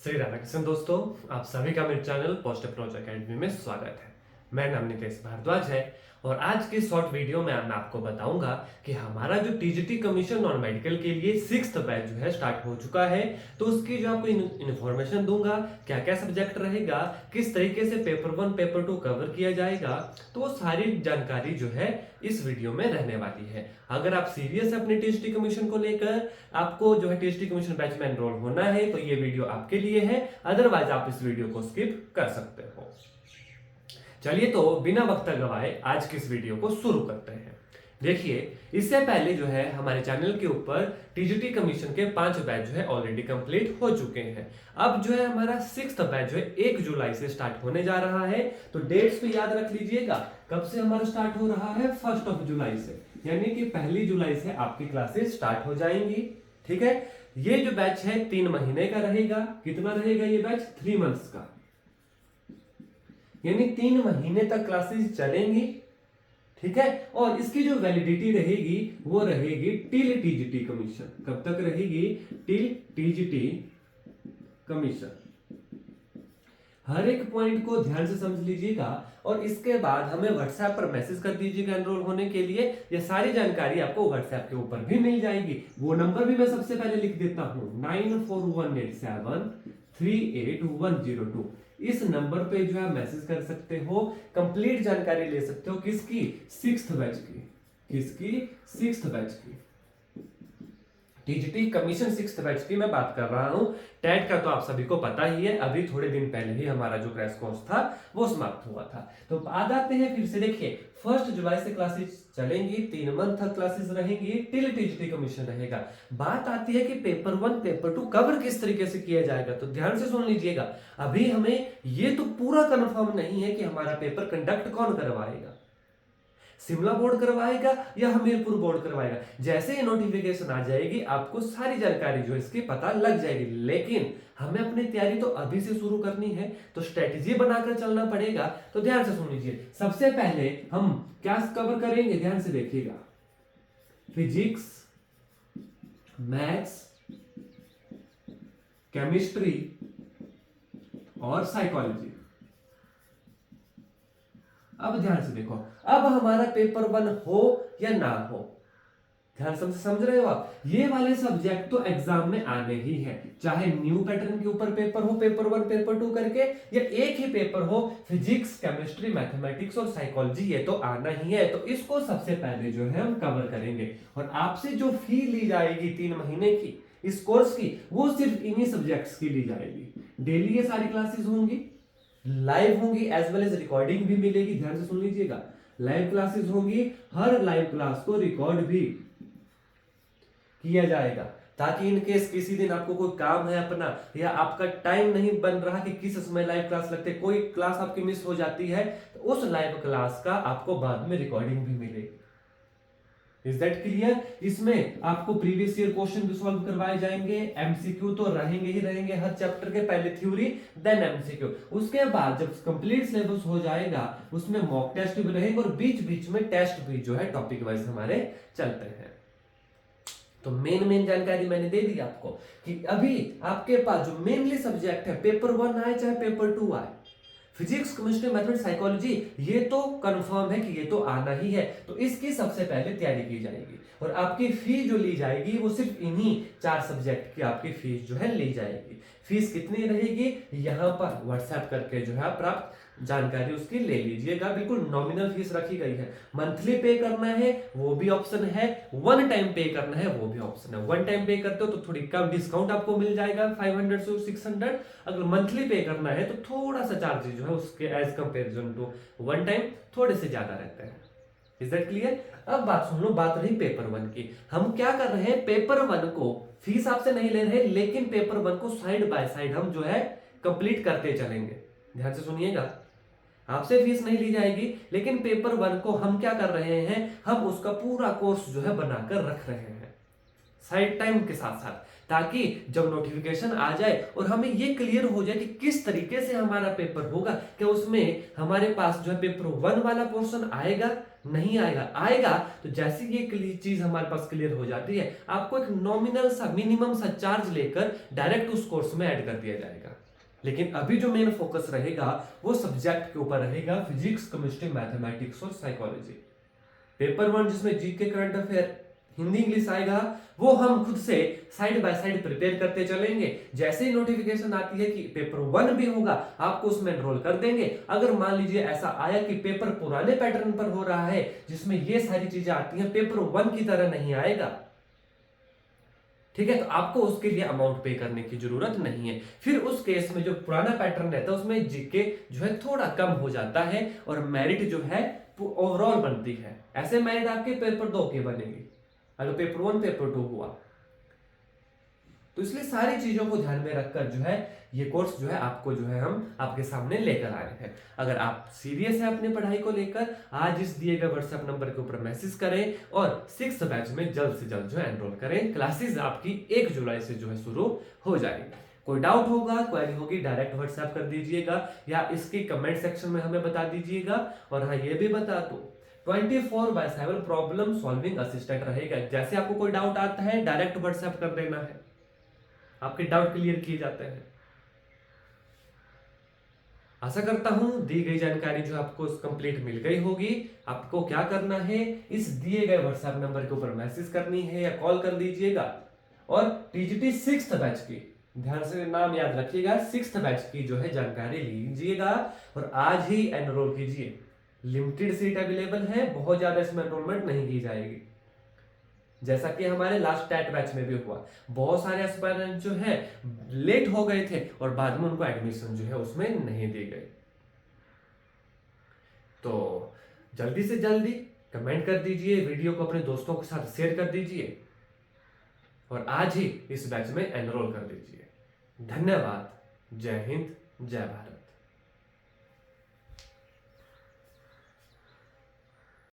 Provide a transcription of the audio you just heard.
श्री राधा कृष्ण दोस्तों, आप सभी का मेरे चैनल पोस्ट अप्रोच एकेडमी में स्वागत है। मेरा नाम नितेश भारद्वाज है और आज की शॉर्ट वीडियो में मैं आपको बताऊंगा कि हमारा जो टीजीटी कमीशन नॉन मेडिकल के लिए 6th बैच जो है स्टार्ट हो चुका है। तो उसकी जो आपको इन्फॉर्मेशन दूंगा, क्या क्या सब्जेक्ट रहेगा, किस तरीके से पेपर 1 पेपर 2 कवर किया जाएगा, तो वो सारी जानकारी जो है इस वीडियो में रहने वाली है। अगर आप सीरियस है अपने टीजीटी कमीशन को लेकर, आपको जो है टीजीटी कमीशन बैच में एनरोल होना है, तो ये वीडियो आपके लिए है। अदरवाइज आप इस वीडियो को स्किप कर सकते हो। चलिए तो बिना वक्त गवाए आज की इस वीडियो को शुरू करते हैं। देखिए, इससे पहले जो है हमारे चैनल के ऊपर टीजीटी कमीशन के 5 बैच जो है ऑलरेडी कंप्लीट हो चुके हैं। अब जो है हमारा 6th बैच जो है 1 जुलाई से स्टार्ट होने जा रहा है। तो डेट्स भी याद रख लीजिएगा, कब से हमारा स्टार्ट हो रहा है, 1 जुलाई से, यानी कि 1 जुलाई से आपकी क्लासेस स्टार्ट हो जाएंगी। ठीक है, ये जो बैच है 3 महीने का रहेगा। कितना रहेगा ये बैच? 3 मंथ्स का, यानी 3 महीने तक क्लासेस चलेंगी। ठीक है, और इसकी जो वैलिडिटी रहेगी वो रहेगी टिल टीजीटी कमीशन। कब तक रहेगी? Till TGT commission. हर एक पॉइंट को ध्यान से समझ लीजिएगा और इसके बाद हमें व्हाट्सएप पर मैसेज कर दीजिएगा एनरोल होने के लिए। ये सारी जानकारी आपको व्हाट्सएप के ऊपर भी मिल जाएगी। वो नंबर भी मैं सबसे पहले लिख देता हूं, 9418738102। इस नंबर पे जो है मैसेज कर सकते हो, कंप्लीट जानकारी ले सकते हो। किसकी? 6th बैच की। किसकी? 6th बैच की, टीजीटी कमीशन 6th बैच की मैं बात कर रहा हूं। टेट का तो आप सभी को पता ही है, अभी थोड़े दिन पहले ही हमारा जो क्रैश कोर्स था वो समाप्त हुआ था। तो बाद आते हैं फिर से। देखिए, 1 जुलाई से क्लासेस चलेंगी, 3 मंथ तक क्लासेस रहेंगी, टिल टीजीटी कमीशन रहेगा। बात आती है कि पेपर 1 पेपर 2 कवर किस तरीके से किया जाएगा, तो ध्यान से सुन लीजिएगा। अभी हमें ये तो पूरा कंफर्म नहीं है कि हमारा पेपर कंडक्ट कौन करवाएगा, शिमला बोर्ड करवाएगा या हमीरपुर बोर्ड करवाएगा। जैसे ही नोटिफिकेशन आ जाएगी आपको सारी जानकारी जो इसकी पता लग जाएगी। लेकिन हमें अपनी तैयारी तो अभी से शुरू करनी है, तो स्ट्रेटेजी बनाकर चलना पड़ेगा। तो ध्यान से सुन लीजिए, सबसे पहले हम क्या कवर करेंगे, ध्यान से देखिएगा। फिजिक्स, मैथ्स, केमिस्ट्री और साइकोलॉजी। अब ध्यान से देखो, अब हमारा पेपर 1 हो या ना हो, ध्यान से समझ रहे हो आप? ये वाले सब्जेक्ट तो एग्जाम में आने ही है, चाहे न्यू पैटर्न के ऊपर पेपर हो, पेपर 1 पेपर 2 करके, या एक ही पेपर हो, फिजिक्स, केमिस्ट्री, मैथमेटिक्स और साइकोलॉजी, ये तो आना ही है। तो इसको सबसे पहले जो है हम कवर करेंगे। और आपसे जो फी ली जाएगी 3 महीने की इस कोर्स की, वो सिर्फ इन्हीं सब्जेक्ट्स की ली जाएगी। डेली ये सारी क्लासेस होंगी, लाइव होंगी, एज वेल एज रिकॉर्डिंग भी मिलेगी। ध्यान से सुन लीजिएगा, लाइव क्लासेस होंगी, हर लाइव क्लास को रिकॉर्ड भी किया जाएगा, ताकि इन केस किसी दिन आपको कोई काम है अपना, या आपका टाइम नहीं बन रहा कि किस समय लाइव क्लास लगते, कोई क्लास आपकी मिस हो जाती है, तो उस लाइव क्लास का आपको बाद में रिकॉर्डिंग भी मिलेगी। Is that clear? इसमें आपको प्रीवियस ईयर क्वेश्चन भी सॉल्व करवाए जाएंगे, एमसीक्यू तो रहेंगे ही रहेंगे हर चैप्टर के, पहले थ्योरी देन एमसीक्यू। उसके बाद जब कंप्लीट सिलेबस हो जाएगा उसमें मॉक टेस्ट भी रहेंगे और बीच बीच में टेस्ट भी जो है टॉपिक वाइज हमारे चलते हैं। तो मेन जानकारी मैंने दे दी आपको कि अभी आपके पास जो मेनली सब्जेक्ट है, पेपर 1 आए चाहे पेपर 2 आए, फिजिक्स, केमिस्ट्री, मैथमेटिक्स, साइकोलॉजी, ये तो कंफर्म है कि ये तो आना ही है। तो इसकी सबसे पहले तैयारी की जाएगी और आपकी फीस जो ली जाएगी वो सिर्फ इन्हीं 4 सब्जेक्ट की आपकी फीस जो है ली जाएगी। फीस कितनी रहेगी, यहां पर व्हाट्सएप करके जो है प्राप्त जानकारी उसकी ले लीजिएगा। बिल्कुल नॉमिनल फीस रखी गई है। मंथली पे करना है वो भी ऑप्शन है, 1 टाइम पे करना है वो भी ऑप्शन है। 1 टाइम पे करते हो तो थोड़ी कम डिस्काउंट आपको मिल जाएगा, 500 से 600। अगर मंथली पे करना है तो थोड़ा सा चार्जेस जो है उसके एज कंपेरिजन टू 1 टाइम थोड़े से ज्यादा रहते हैं। Is that clear? अब बात सुन लो, बात रही पेपर 1 की। हम क्या कर रहे हैं, पेपर 1 को फीस आपसे नहीं ले रहे, लेकिन पेपर 1 को साइड बाय साइड हम जो है कंप्लीट करते चलेंगे। ध्यान से सुनिएगा, आपसे फीस नहीं ली जाएगी, लेकिन पेपर 1 को हम क्या कर रहे हैं, हम उसका पूरा कोर्स जो है बनाकर रख रहे हैं। साइड टाइम के साथ साथ, ताकि जब नोटिफिकेशन आ जाए और हमें ये क्लियर हो जाए कि किस तरीके से हमारा पेपर होगा, कि उसमें हमारे पास जो है पेपर 1 वाला पोर्शन आएगा नहीं आएगा। आएगा तो जैसे ये चीज हमारे पास क्लियर हो जाती है, आपको एक नॉमिनल सा मिनिमम सा चार्ज लेकर डायरेक्ट उस कोर्स में ऐड कर दिया जाएगा। लेकिन अभी जो मेन फोकस रहेगा वो सब्जेक्ट के ऊपर रहेगा, फिजिक्स, केमिस्ट्री, मैथमेटिक्स और साइकोलॉजी। पेपर 1 जिसमें GK, current affair, Hindi, English आएगा, वो हम खुद से साइड बाय साइड प्रिपेयर करते चलेंगे। जैसे ही नोटिफिकेशन आती है कि पेपर 1 भी होगा, आपको उसमें एनरोल कर देंगे। अगर मान लीजिए ऐसा आया कि पेपर पुराने पैटर्न पर हो रहा है जिसमें ये सारी चीजें आती हैं, पेपर 1 की तरह नहीं आएगा, ठीक है, तो आपको उसके लिए अमाउंट पे करने की जरूरत नहीं है। फिर उस केस में जो पुराना पैटर्न रहता है उसमें जीके जो है थोड़ा कम हो जाता है और मेरिट जो है ओवरऑल बनती है। ऐसे मेरिट आपके पेपर 2 के बनेगी अगर पेपर 1 पेपर 2 हुआ। तो इसलिए सारी चीजों को ध्यान में रखकर जो है ये कोर्स जो है आपको जो है हम आपके सामने लेकर आए हैं। अगर आप सीरियस है अपनी पढ़ाई को लेकर, आज इस दिए गए व्हाट्सएप नंबर के ऊपर मैसेज करें और 6th बैच में जल्द से जल्द जो है एनरोल करें। क्लासेस आपकी 1 जुलाई से जो है शुरू हो जाएगी। कोई डाउट होगा, क्वेरी होगी, डायरेक्ट व्हाट्सएप कर दीजिएगा या इसके कमेंट सेक्शन में हमें बता दीजिएगा। और हाँ, ये भी बता दो 24/7 प्रॉब्लम सॉल्विंग असिस्टेंट रहेगा। जैसे आपको कोई डाउट आता है डायरेक्ट व्हाट्सएप कर देना है, आपके डाउट क्लियर किए जाते हैं। आशा करता हूं दी गई जानकारी जो आपको कंप्लीट मिल गई होगी। आपको क्या करना है, इस दिए गए व्हाट्सएप नंबर के ऊपर मैसेज करनी है या कॉल कर लीजिएगा। और टीजीटी 6th बैच की, ध्यान से नाम याद रखिएगा, 6th बैच की जो है जानकारी लीजिएगा और आज ही एनरोल कीजिए। लिमिटेड सीट अवेलेबल है, बहुत ज्यादा इसमें एनरोलमेंट नहीं की जाएगी। जैसा कि हमारे लास्ट टेट बैच में भी हुआ, बहुत सारे एस्पायरेंट जो है लेट हो गए थे और बाद में उनको एडमिशन जो है उसमें नहीं दी गई। तो जल्दी से जल्दी कमेंट कर दीजिए, वीडियो को अपने दोस्तों के साथ शेयर कर दीजिए और आज ही इस बैच में एनरोल कर दीजिए। धन्यवाद। जय हिंद, जय भारत।